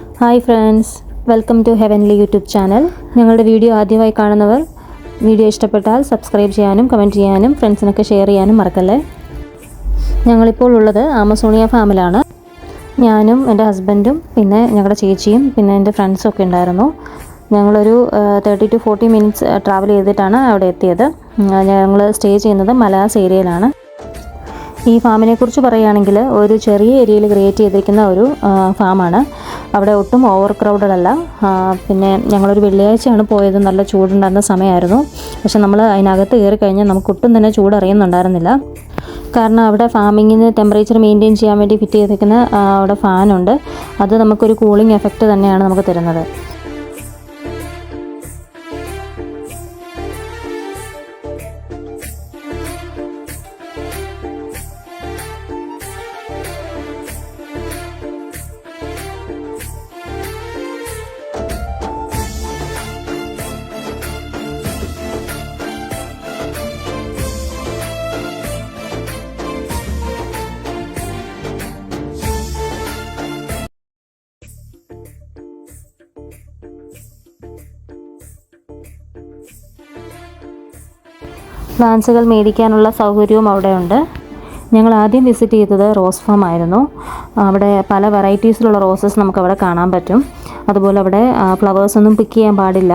Hi friends, welcome to heavenly YouTube channel. ഞങ്ങളുടെ video ആദ്യമായി കാണുന്നവർ വീഡിയോ ഇഷ്ടപ്പെട്ടാൽ സബ്സ്ക്രൈബ് ചെയ്യാനും കമൻറ്റ് ചെയ്യാനും ഫ്രണ്ട്സിനൊക്കെ ഷെയർ ചെയ്യാനും മറക്കല്ലേ. ഞങ്ങളിപ്പോൾ ഉള്ളത് ആമസോണിയ ഫാമിലാണ്. ഞാനും എൻ്റെ ഹസ്ബൻഡും പിന്നെ ഞങ്ങളുടെ ചേച്ചിയും പിന്നെ എൻ്റെ ഫ്രണ്ട്സും ഒക്കെ ഉണ്ടായിരുന്നു. ഞങ്ങളൊരു 30 to 40 മിനിറ്റ്സ് ട്രാവൽ ചെയ്തിട്ടാണ് അവിടെ എത്തിയത്. ഞങ്ങൾ സ്റ്റേ ചെയ്യുന്നത് മലാസ് ഏരിയയിലാണ്. ഈ ഫാമിനെ കുറിച്ച് പറയുകയാണെങ്കിൽ ഒരു ചെറിയ ഏരിയയിൽ ക്രിയേറ്റ് ചെയ്തിരിക്കുന്ന ഒരു ഫാമാണ്. അവിടെ ഒട്ടും ഓവർ ക്രൗഡഡ് അല്ല. പിന്നെ ഞങ്ങളൊരു വെള്ളിയാഴ്ചയാണ് പോയത്. നല്ല ചൂടുണ്ടായിരുന്ന സമയമായിരുന്നു. പക്ഷെ നമ്മൾ അതിനകത്ത് കയറി കഴിഞ്ഞാൽ നമുക്ക് ഒട്ടും തന്നെ ചൂട് അറിയുന്നുണ്ടായിരുന്നില്ല. കാരണം അവിടെ ഫാമിങ്ങിന് ടെമ്പറേച്ചർ മെയിൻറ്റെയിൻ ചെയ്യാൻ വേണ്ടി ഫിറ്റ് ചെയ്തിരിക്കുന്ന അവിടെ ഫാനുണ്ട്. അത് നമുക്കൊരു കൂളിംഗ് എഫക്റ്റ് തന്നെയാണ് നമുക്ക് തരുന്നത്. പ്ലാന്റ്സുകൾ മേടിക്കാനുള്ള സൗകര്യവും അവിടെയുണ്ട്. ഞങ്ങൾ ആദ്യം വിസിറ്റ് ചെയ്തത് റോസ് ഫാം ആയിരുന്നു. അവിടെ പല വെറൈറ്റീസിലുള്ള റോസസ് നമുക്കവിടെ കാണാൻ പറ്റും. അതുപോലെ അവിടെ ഫ്ലവേഴ്സൊന്നും പിക്ക് ചെയ്യാൻ പാടില്ല.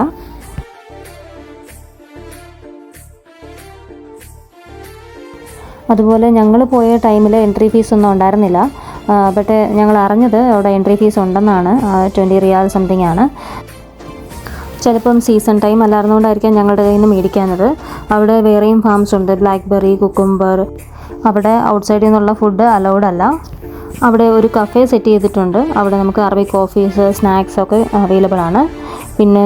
അതുപോലെ ഞങ്ങൾ പോയ ടൈമിൽ എൻട്രി ഫീസ് ഒന്നും ഉണ്ടായിരുന്നില്ല. ബട്ട് ഞങ്ങൾ അറിഞ്ഞത് അവിടെ എൻട്രി ഫീസ് ഉണ്ടെന്നാണ്. 20 റിയാൽ സംതിങ് ആണ്. ചിലപ്പം സീസൺ ടൈം അല്ലായിരുന്നുകൊണ്ടായിരിക്കാം ഞങ്ങളുടെ കയ്യിൽ നിന്ന് മേടിക്കാനത്. അവിടെ വേറെയും ഫാംസ് ഉണ്ട്, ബ്ലാക്ക്ബെറി, കുക്കുംബർ. അവിടെ ഔട്ട്സൈഡിൽ നിന്നുള്ള ഫുഡ് അലൗഡ് അല്ല. അവിടെ ഒരു കഫേ സെറ്റ് ചെയ്തിട്ടുണ്ട്. അവിടെ നമുക്ക് അറബിക് കോഫീസ്, സ്നാക്സ് ഒക്കെ അവൈലബിൾ ആണ്. പിന്നെ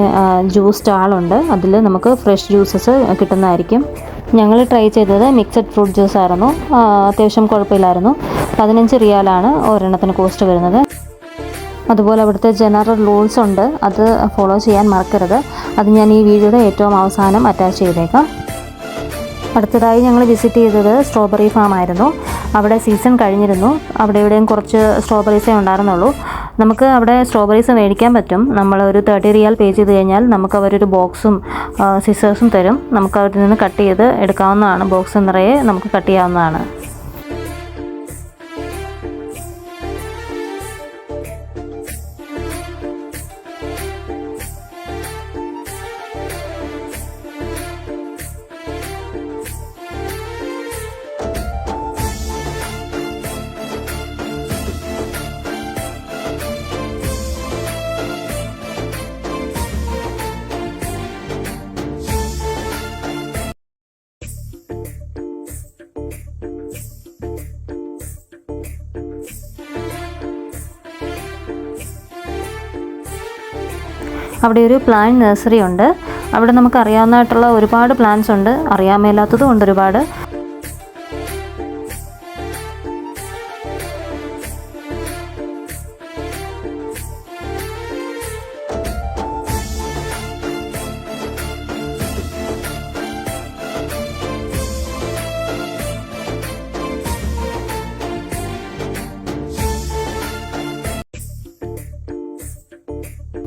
ജ്യൂസ് സ്റ്റാളുണ്ട്. അതിൽ നമുക്ക് ഫ്രഷ് ജ്യൂസസ് കിട്ടുന്നതായിരിക്കും. ഞങ്ങൾ ട്രൈ ചെയ്തത് മിക്സഡ് ഫ്രൂട്ട് ജ്യൂസ് ആയിരുന്നു. അത്യാവശ്യം കുഴപ്പമില്ലായിരുന്നു. 15 റിയാലാണ് ഒരെണ്ണത്തിന് കോസ്റ്റ് വരുന്നത്. അതുപോലെ അവിടുത്തെ ജനറൽ റൂൾസ് ഉണ്ട്, അത് ഫോളോ ചെയ്യാൻ മറക്കരുത്. അത് ഞാൻ ഈ വീഡിയോയുടെ ഏറ്റവും അവസാനം അറ്റാച്ച് ചെയ്തേക്കാം. അടുത്തതായി ഞങ്ങൾ വിസിറ്റ് ചെയ്തത് സ്ട്രോബെറി ഫാം ആയിരുന്നു. അവിടെ സീസൺ കഴിഞ്ഞിരുന്നു. അവിടെ ഇവിടെയും കുറച്ച് സ്ട്രോബെറീസേ ഉണ്ടായിരുന്നുള്ളൂ. നമുക്ക് അവിടെ സ്ട്രോബെറീസ് മേടിക്കാൻ പറ്റും. നമ്മൾ ഒരു 30 റിയാൽ പേ ചെയ്ത് കഴിഞ്ഞാൽ നമുക്ക് അവരൊരു ബോക്സും സിസേഴ്സും തരും. നമുക്ക് അവരിൽ നിന്ന് കട്ട് ചെയ്ത് എടുക്കാവുന്നതാണ്. ബോക്സ് നിറയെ നമുക്ക് കട്ട് ചെയ്യാവുന്നതാണ്. അവിടെ ഒരു പ്ലാന്റ് നഴ്സറി ഉണ്ട്. അവിടെ നമുക്ക് അറിയാവുന്നതായിട്ടുള്ള ഒരുപാട് പ്ലാന്റ്സ് ഉണ്ട്, അറിയാൻ മേലാത്തതും ഉണ്ട് ഒരുപാട്.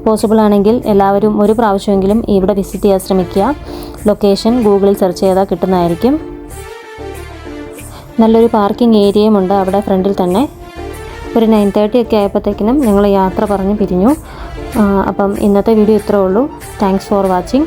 പോസിബിൾ ആണെങ്കിൽ എല്ലാവരും ഒരു പ്രാവശ്യമെങ്കിലും ഇവിടെ വിസിറ്റ് ചെയ്യാൻ ശ്രമിക്കുക. ലൊക്കേഷൻ ഗൂഗിളിൽ സെർച്ച് ചെയ്താൽ കിട്ടുന്നതായിരിക്കും. നല്ലൊരു പാർക്കിംഗ് ഏരിയയും ഉണ്ട് അവിടെ ഫ്രണ്ടിൽ തന്നെ. ഒരു 9:30 ഒക്കെ ആയപ്പോഴത്തേക്കിനും ഞങ്ങൾ യാത്ര പറഞ്ഞ് പിരിഞ്ഞു. അപ്പം ഇന്നത്തെ വീഡിയോ ഇത്രേ ഉള്ളൂ. Thanks for watching.